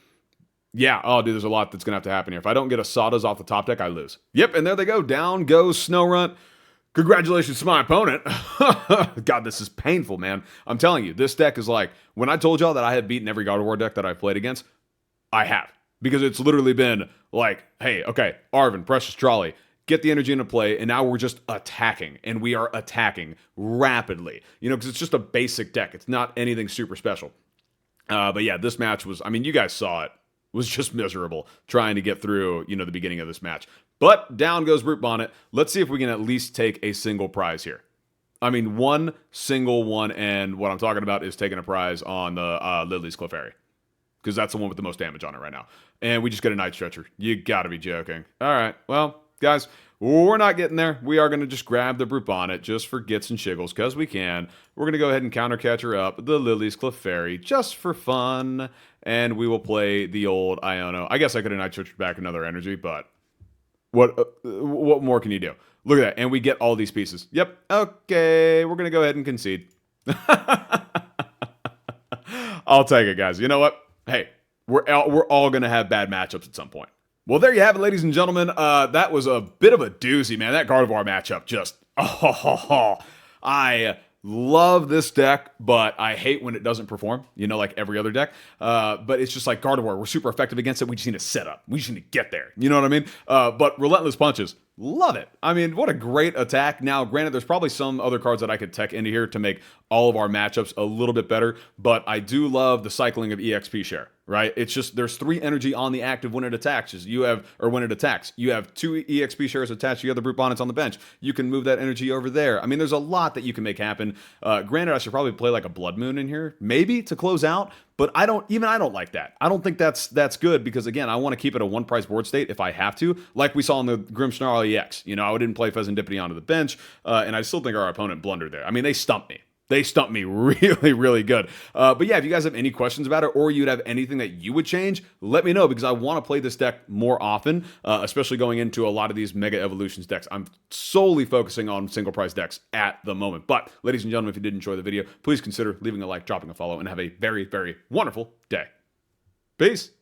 Yeah, oh, dude, there's a lot that's going to have to happen here. If I don't get a Sadas off the top deck, I lose. Yep, and there they go. Down goes Snorunt. Congratulations to my opponent. God, this is painful, man. I'm telling you, this deck is like... When I told y'all that I had beaten every Gardevoir deck that I've played against, I have. Because it's literally been like, hey, okay, Arven, Precious Trolley, get the energy into play, and now we're just attacking, and we are attacking rapidly. You know, because it's just a basic deck. It's not anything super special. But yeah, this match was, I mean, you guys saw it, was just miserable trying to get through, you know, the beginning of this match. But down goes Brute Bonnet. Let's see if we can at least take a single prize here. I mean, one single one, and what I'm talking about is taking a prize on the Lily's Clefairy. Because that's the one with the most damage on it right now. And we just get a Night Stretcher. You gotta be joking. All right, well, guys, we're not getting there. We are going to just grab the Brute Bonnet just for gits and shiggles, because we can. We're going to go ahead and counter catch her up, the Lily's Clefairy, just for fun. And we will play the old Iono. I guess I could have Night Stretchered back another energy, but what more can you do? Look at that, and we get all these pieces. Yep, okay, we're going to go ahead and concede. I'll take it, guys. You know what? Hey, we're all going to have bad matchups at some point. Well, there you have it, ladies and gentlemen. That was a bit of a doozy, man. That Gardevoir matchup just... I love this deck, but I hate when it doesn't perform, you know, like every other deck. But it's just like Gardevoir. We're super effective against it. We just need to set up. We just need to get there. You know what I mean? But Relentless Punches, love it. I mean, what a great attack. Now, granted, there's probably some other cards that I could tech into here to make all of our matchups a little bit better, but I do love the cycling of EXP share, right? It's just, there's 3 energy on the active when it attacks. When it attacks. You have 2 EXP shares attached to the other Brute Bonnets on the bench. You can move that energy over there. I mean, there's a lot that you can make happen. Granted, I should probably play like a Blood Moon in here, maybe, to close out, but I don't like that. I don't think that's good, because again, I want to keep it a 1 price board state if I have to, like we saw in the Grim Snarl EX. You know, I didn't play Fezandipiti onto the bench, and I still think our opponent blundered there. I mean, they stumped me. They stumped me really, really good. But yeah, if you guys have any questions about it or you'd have anything that you would change, let me know because I want to play this deck more often, especially going into a lot of these Mega Evolutions decks. I'm solely focusing on single price decks at the moment. But ladies and gentlemen, if you did enjoy the video, please consider leaving a like, dropping a follow, and have a very, very wonderful day. Peace.